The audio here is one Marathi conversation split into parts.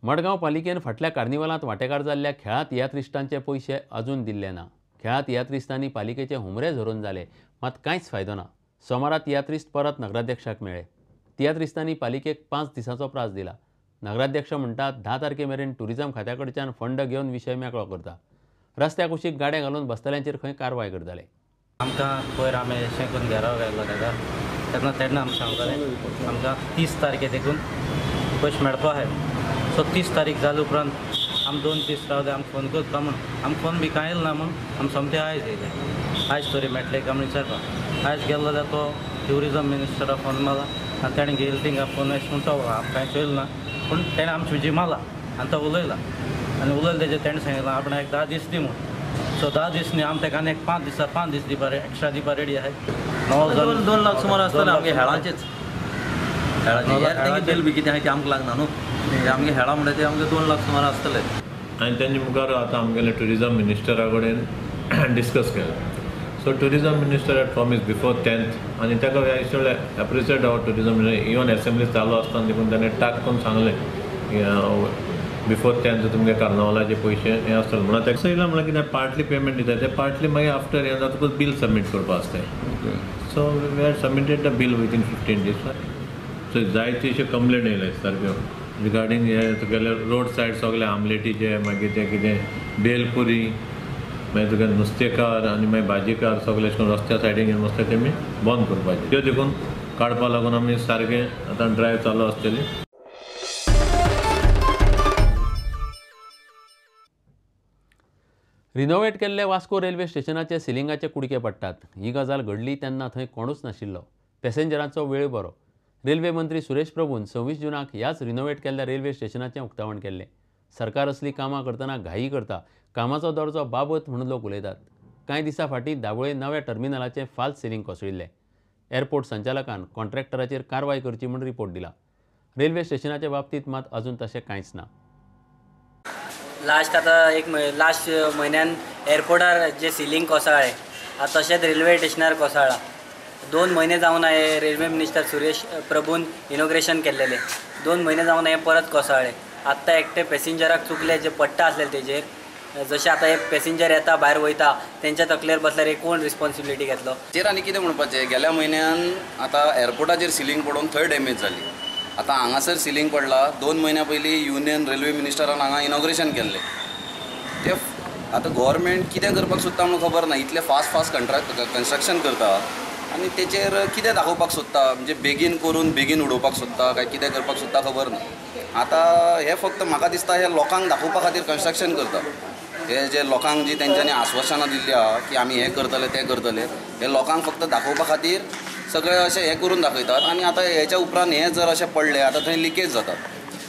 मडगांव पालिकेन फाटल्या कार्निवलांत वांटेकार जाल्ल्या खेळांत यात्रिस्टांचे पयशे अजून दिल्ले ना। खेळांत यात्रिस्तांनी पालिकेचे हुमरे झरोवन जाले, मात कांयच फायदो ना। सोमारा तियात्रिस्त परत नगराध्यक्षाक मेळ्ळे। तियात्रिस्तांनी पालिकेक 5 दिसांचो प्राझ दिला। नगराध्यक्ष म्हणटात 10 तारखे मेरेन टुरिझम खात्याकडच्यान फंड घेवन विशय मेकळो करता। रस्त्या कुशीक गाडे घालून बसतल्यांचेर खंय कारवाय करतले। आमकां पयर आमी अशें करून घेराव घायलो तेन्ना आमी सांगताले आमकां 30 तारखे देखून पयशे मेळपा आहाय। सो 30 तारीख जाले उपरांत आमी 2 दीस रावले, आमकां फोन करता म्हण आमकां फोन बी कांय येयलो ना म्हण आमी सोमते आयज येयले। आयज तरी मेळटले काय म्हण विचारपाक आयज गेलो जाल्यार तो ट्युरिझम मिनिस्टराक फोन मारला आनी ताणें गेलो थिंगा फोन अशें म्हणटा आमकां कांयच येयलो ना, पूण ताणें आमची विजी मारला आनी तो उलयला आनी उलयले तेजेर ताणें सांगलां आपण एक 10 दीस दी म्हूण। सो 10 दीस न्ही आमी ताका एक 5 दीस दिवपा एक्स्ट्रा दिवपा रेडी आहाय। 2 लाख सुमार आसतले आमगे हेळांचेच बिल बी कितें आहाय तें आमकां लागना न्हू, आमगे हेळां म्हणटा ते आमगे 2 लाख सुमार आसतले। आनी तेंचे मुखार आतां आमगेले टुरिझम मिनिस्टरा कडेन डिस्कस केलें। So tourism minister eight promise before 10th आनी ताका एक्चुअली एप्रिशिएट आवर टुरिझम मिनिस्टर इवन असेंब्ली चालू आसतना देखून ताणें टाक करून सांगलें बिफोर 10th तुमगे कार्नावालाचे पयशे हे आसतले म्हणून ताका येयला म्हणल्यार कितें पार्टली पेमेंट दिता ते पार्टली मागीर आफ्टर हें जातकूच बील सबमीट करपा आसता। So we had submitted the bill within 15 days। So जायते अशे कंप्लेंट येयले सारक्यो रिगार्डींग हे तुगेले रोड सायड सगळे आमलेटीचे मागीर ते कितें बेलपुरी मागीर तुगे नुस्तेकार आनी मागीर भाजीकार सगळे अशें करून रस्त्या सायडीन घेवन वचता तेमी बंद करपाचे। त्यो देखून काडपा लागून आमी सारकें आतां ड्रायव्ह चालू आसतली। रिनोवेट केल्ले वास्को रेल्वे स्टेशनाचे सिलिंगाचे कुडके पडटात। ही गजाल घडली तेन्ना थंय कोणूच नाशिल्लो। पॅसेंजरांचो वेळ बरो। रेल्वे मंत्री सुरेश प्रभून 26 जुनाक ह्याच रिनोवेट केल्ल्या रेल्वे स्टेशनाचें उक्तावण केल्लें। सरकार असली कामां करतना घाई करता, कामाचो दर्जो बाबत म्हणून लोक उलयतात। कांय दिसा फाटीं दाबोळे नव्या टर्मिनलाचें फॉल्स सिलींग कोसळिल्लें। एअरपोर्ट संचालकान कॉन्ट्रॅक्टराचेर कारवाय करची म्हूण रिपोर्ट दिला। रेल्वे स्टेशनाच्या बाबतींत मात अजून तशें कांयच ना। लास्ट म्हयन्यान एअरपोर्टार जे सिलींग कोसळ्ळें आतां तशेंच रेल्वे स्टेशनार कोसळ्ळा। 2 म्हयने जावन हांवें रेल्वे मिनिस्टर सुरेश प्रभून इनॉग्रेशन केल्लेलें, 2 म्हयने जावन हें परत कोसळ्ळें। आत्तां एकटे पॅसेंजराक चुकले जे पट्टा आसलेले तेजेर जशें आतां हे पॅसेंजर येता भायर वयता तेंच्या तकलेर बसल्यार एक कोण रिस्पॉन्सिबिलिटी घेतलो। तेर आनी कितें म्हणपाचें, गेल्या म्हयन्यान आतां एअरपोर्टाचेर सिलींग पडून थंय डॅमेज जाली। आतां हांगासर सिलींग पडला। 2 म्हयन्या पयलीं युनियन रेल्वे मिनिस्टरान हांगा इनॉग्रेशन केल्लें। ते आतां गव्हर्मेंट कितें करपाक सोदता म्हणून खबर ना, इतलें फास्ट कन्स्ट्रक्शन करता आनी तेचेर कितें दाखोवपाक सोदता, म्हणजे बेगीन करून बेगीन उडोवपाक सोदता काय कितें करपाक सोदता खबर ना। आतां हे फक्त म्हाका दिसता हे लोकांक दाखोवपा खातीर कन्स्ट्रक्शन करता। हे जे लोकांक जी तेंच्यांनी आश्वासनां दिल्लीं आहा की आमी हें करतले तें करतले, हे लोकांक फक्त दाखोवपा खातीर सगळें अशें हें करून दाखयतात। आनी आतां हेच्या उपरांत हें जर अशें पडलें आतां थंय लिकेज जातात,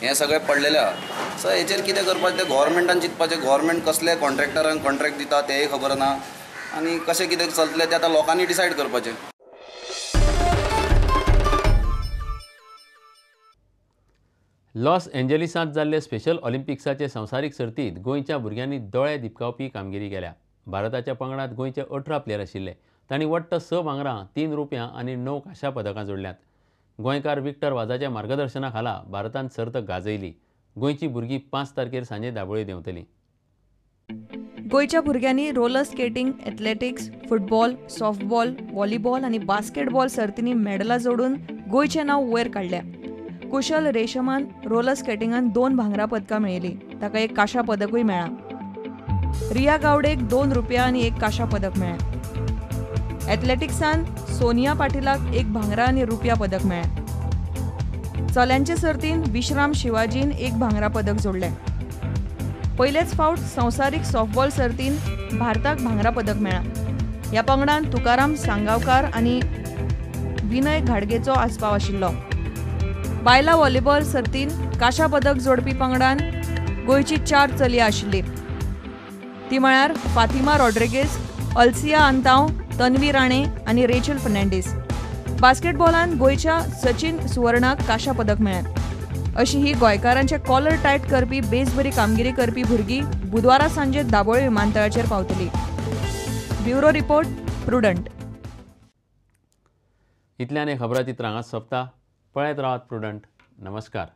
हें सगळें पडलेलें आहा। सो हेचेर कितें करपाचें तें गव्हर्मेंटान चिंतपाचें। गव्हर्मेंट कसले कॉन्ट्रॅक्टरांक कॉन्ट्रॅक्ट दिता तेंय खबर ना आनी कशें कितें चलतलें तें आतां लोकांनी डिसायड करपाचें। लॉस एंजलिसांत जाल्ले स्पेशल ऑलिंपिक्साचे संवसारीक सर्तींत गोंयच्या भुरग्यांनी दोळे दिपकावपी कामगिरी केल्या। भारताच्या पंगडांत गोंयचे 18 प्लेयर आशिल्ले। तांणी वट्ट 6 भांगरां, 3 रुप्यां आनी 9 कांशा पदकां जोडल्यांत। गोंयकार विक्टर वाझाच्या मार्गदर्शना खाला भारतान सर्त गाजयली। गोंयची भुरगीं 5 तारखेर सांजे दाबोळे देंवतलीं। गोंयच्या भुरग्यांनी roller skating, athletics, football, softball, volleyball आनी बास्केटबॉल सर्तींनी मेडलां जोडून गोंयचें नांव वयर काडल्या। कुशल रेशमान रोलर स्केटिंगान 2 भांगरा पदकां मेळयलीं, ताका 1 कांशा पदकूय मेळ्ळां। रिया गावडेक 2 रुप्या आनी 1 कांशा पदक मेळ्ळें। एथलेटिक्सान सोनिया पाटीलाक 1 भांगरा आनी रुप्या पदक मेळ्ळें। चल्यांचे सर्तीन विश्राम शिवाजीन 1 भांगरा पदक जोडलें। पयलेच फावट संवसारीक सॉफ्टबॉल सर्तीन भारताक भांगरा पदक मेळ्ळां। ह्या पंगडान तुकाराम सांगावकार आनी विनय घाडगेचो आस्पाव आशिल्लो। बायला व्हॉलीबॉल सर्तीन कांशा पदक जोडपी पंगडान गोंयची 4 चलयां आशिल्लीं। ती म्हळ्यार फातिमा रॉड्रिगेज, अल्सिया आंतांव, तन्वी राणे आनी रेचल फर्नांडीस। बास्केटबॉलान गोंयच्या सचिन सुवर्णाक कांशा पदक मेळ्ळें। अशी ही गोंयकारांचे कॉलर टायट करपी बेसबरी कामगिरी करपी भुरगीं बुधवारा सांजे दाबोळे विमानतळाचेर पावतलीं। Bureau report, Prudent. इतल्यान हे खबराचित्र हांगाच सोंपता। पळयत रावात प्रुडंट। नमस्कार।